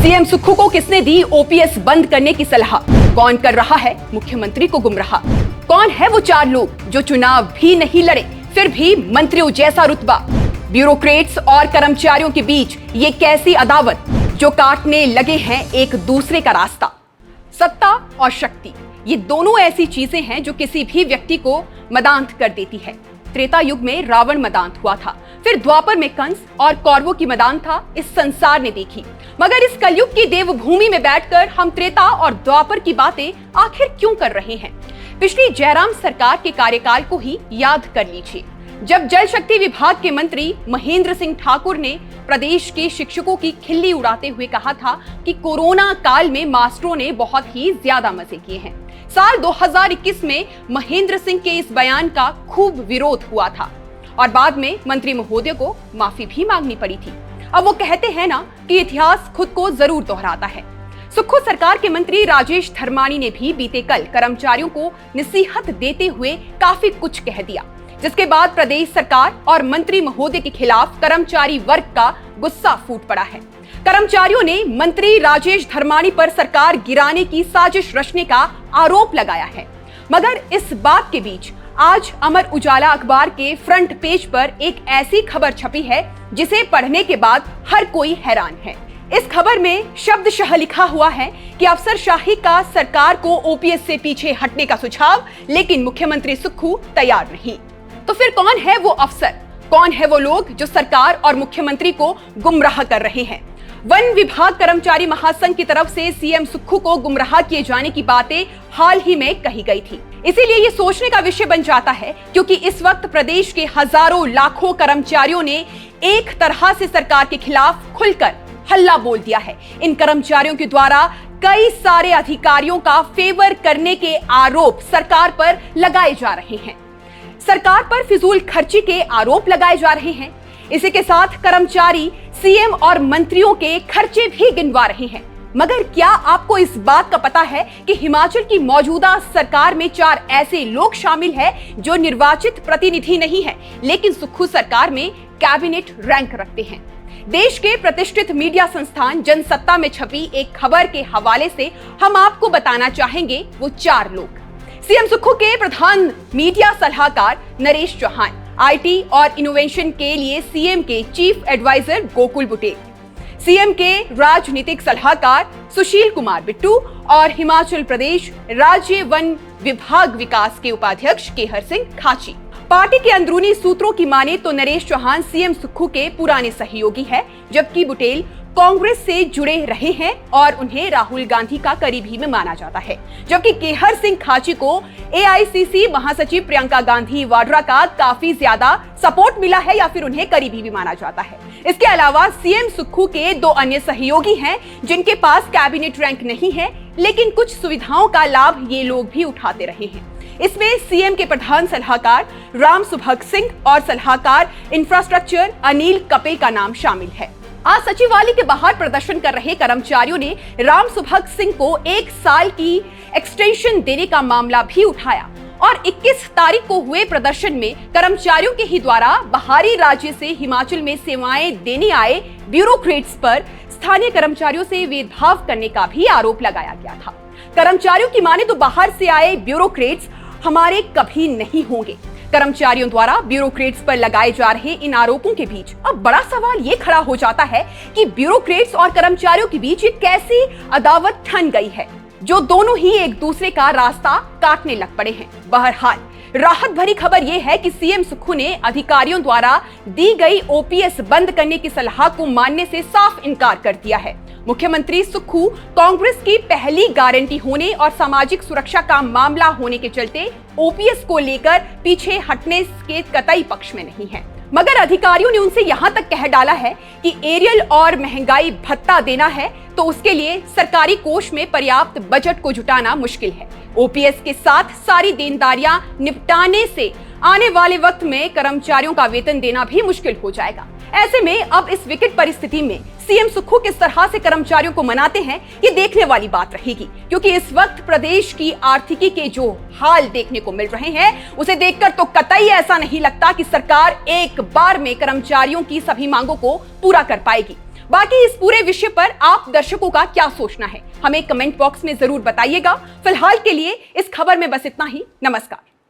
CM Sukhu को किसने दी OPS बंद करने की सलाह? कौन कर रहा है मुख्यमंत्री को गुमराह? कौन है वो 4 लोग जो चुनाव भी नहीं लड़े फिर भी मंत्रियों जैसा रुतबा? ब्यूरोक्रेट्स और कर्मचारियों के बीच ये कैसी अदावत जो काटने लगे हैं एक दूसरे का रास्ता? सत्ता और शक्ति, ये दोनों ऐसी चीजें हैं जो किसी भी व्यक्ति को मदांत कर देती है। त्रेता युग में रावण मदांत हुआ था, फिर द्वापर में कंस और कौरवों की मदांत था इस संसार ने देखी। मगर इस कलयुग की देवभूमि में बैठकर हम त्रेता और द्वापर की बातें आखिर क्यों कर रहे हैं? पिछली जयराम सरकार के कार्यकाल को ही याद कर लीजिए, जब जल शक्ति विभाग के मंत्री महेंद्र सिंह ठाकुर ने प्रदेश के शिक्षकों की खिल्ली उड़ाते हुए कहा था कि कोरोना काल में मास्टरों ने बहुत ही ज्यादा मजे किए हैं। साल 2021 में महेंद्र सिंह के इस बयान का खूब विरोध हुआ था और बाद में मंत्री महोदय को माफी भी मांगनी पड़ी थी। अब वो कहते हैं ना कि इतिहास खुद को जरूर दोहराता है। सुक्खू सरकार के मंत्री राजेश धर्माणी ने भी बीते कल कर्मचारियों को नसीहत देते हुए काफी कुछ कह दिया, जिसके बाद प्रदेश सरकार और मंत्री महोदय के खिलाफ कर्मचारी वर्ग का गुस्सा फूट पड़ा है। कर्मचारियों ने मंत्री राजेश धर्माणी पर सरकार गिराने की साजिश रचने का आरोप लगाया है। मगर इस बात के बीच आज अमर उजाला अखबार के फ्रंट पेज पर एक ऐसी खबर छपी है जिसे पढ़ने के बाद हर कोई हैरान है। इस खबर में शब्दशः लिखा हुआ है कि अफसरशाही का सरकार को ओपीएस से पीछे हटने का सुझाव, लेकिन मुख्यमंत्री सुक्खू तैयार नहीं। तो फिर कौन है वो अफसर, कौन है वो लोग जो सरकार और मुख्यमंत्री को गुमराह कर रहे हैं? वन विभाग कर्मचारी महासंघ की तरफ से सीएम सुक्खू को गुमराह किए जाने की बातें हाल ही में कही गई थी। इसीलिए ये सोचने का विषय बन जाता है, क्योंकि इस वक्त प्रदेश के हजारों लाखों कर्मचारियों ने एक तरह से सरकार के खिलाफ खुलकर हल्ला बोल दिया है। इन कर्मचारियों के द्वारा कई सारे अधिकारियों का फेवर करने के आरोप सरकार पर लगाए जा रहे हैं। सरकार पर फिजूल खर्ची के आरोप लगाए जा रहे हैं। इसी के साथ कर्मचारी सीएम और मंत्रियों के खर्चे भी गिनवा रहे हैं। मगर क्या आपको इस बात का पता है कि हिमाचल की मौजूदा सरकार में 4 ऐसे लोग शामिल हैं जो निर्वाचित प्रतिनिधि नहीं है, लेकिन सुक्खू सरकार में कैबिनेट रैंक रखते हैं। देश के प्रतिष्ठित मीडिया संस्थान जनसत्ता में छपी एक खबर के हवाले से हम आपको बताना चाहेंगे वो 4 लोग। सीएम सुक्खू के प्रधान मीडिया सलाहकार नरेश चौहान, आईटी और इनोवेशन के लिए सीएम के chief adviser Gokul Butail, CM के राजनीतिक सलाहकार सुशील कुमार बिट्टू और हिमाचल प्रदेश राज्य वन विभाग विकास के उपाध्यक्ष केहर सिंह खाची। पार्टी के अंदरूनी सूत्रों की माने तो नरेश चौहान सीएम सुक्खू के पुराने सहयोगी है, जबकि बुटेल कांग्रेस से जुड़े रहे हैं और उन्हें राहुल गांधी का करीबी में माना जाता है, जबकि केहर सिंह खाची को एआईसीसी महासचिव प्रियंका गांधी वाड्रा का काफी ज्यादा सपोर्ट मिला है या फिर उन्हें करीबी भी माना जाता है। इसके अलावा सीएम सुक्खू के 2 अन्य सहयोगी हैं जिनके पास कैबिनेट रैंक नहीं है, लेकिन कुछ सुविधाओं का लाभ ये लोग भी उठाते रहे हैं। इसमें सीएम के प्रधान सलाहकार राम सुभग सिंह और सलाहकार इंफ्रास्ट्रक्चर अनिल कपिल का नाम शामिल है। आज सचिवालय के बाहर प्रदर्शन कर रहे कर्मचारियों ने राम सुभग सिंह को 1 साल की एक्सटेंशन देने का मामला भी उठाया और 21 तारीख को हुए प्रदर्शन में कर्मचारियों के ही द्वारा बाहरी राज्य से हिमाचल में सेवाएं देने आए ब्यूरोक्रेट्स पर स्थानीय कर्मचारियों से भेदभाव करने का भी आरोप लगाया गया था। कर्मचारियों की माने तो बाहर से आए ब्यूरोक्रेट्स हमारे कभी नहीं होंगे। कर्मचारियों द्वारा ब्यूरोक्रेट्स पर लगाए जा रहे इन आरोपों के बीच अब बड़ा सवाल ये खड़ा हो जाता है कि ब्यूरोक्रेट्स और कर्मचारियों के बीच एक कैसी अदावत ठन गई है जो दोनों ही एक दूसरे का रास्ता काटने लग पड़े हैं। बहरहाल राहत भरी खबर यह है कि सीएम सुक्खू ने अधिकारियों द्वारा दी गई ओपीएस बंद करने की सलाह को मानने से साफ इनकार कर दिया है। मुख्यमंत्री सुक्खू कांग्रेस की पहली गारंटी होने और सामाजिक सुरक्षा का मामला होने के चलते ओपीएस को लेकर पीछे हटने के कतई पक्ष में नहीं है। मगर अधिकारियों ने उनसे यहां तक कह डाला है कि एरियल और महंगाई भत्ता देना है तो उसके लिए सरकारी कोष में पर्याप्त बजट को जुटाना मुश्किल है। ओपीएस के साथ सारी देनदारियां निपटाने से आने वाले वक्त में कर्मचारियों का वेतन देना भी मुश्किल हो जाएगा। ऐसे में अब इस विकट परिस्थिति में सीएम सुक्खू किस तरह से कर्मचारियों को मनाते हैं ये देखने वाली बात रहेगी, क्योंकि इस वक्त प्रदेश की आर्थिकी के जो हाल देखने को मिल रहे हैं उसे देखकर तो कतई ऐसा नहीं लगता कि सरकार एक बार में कर्मचारियों की सभी मांगों को पूरा कर पाएगी। बाकी इस पूरे विषय पर आप दर्शकों का क्या सोचना है, हमें कमेंट बॉक्स में जरूर बताइएगा। फिलहाल के लिए इस खबर में बस इतना ही। नमस्कार।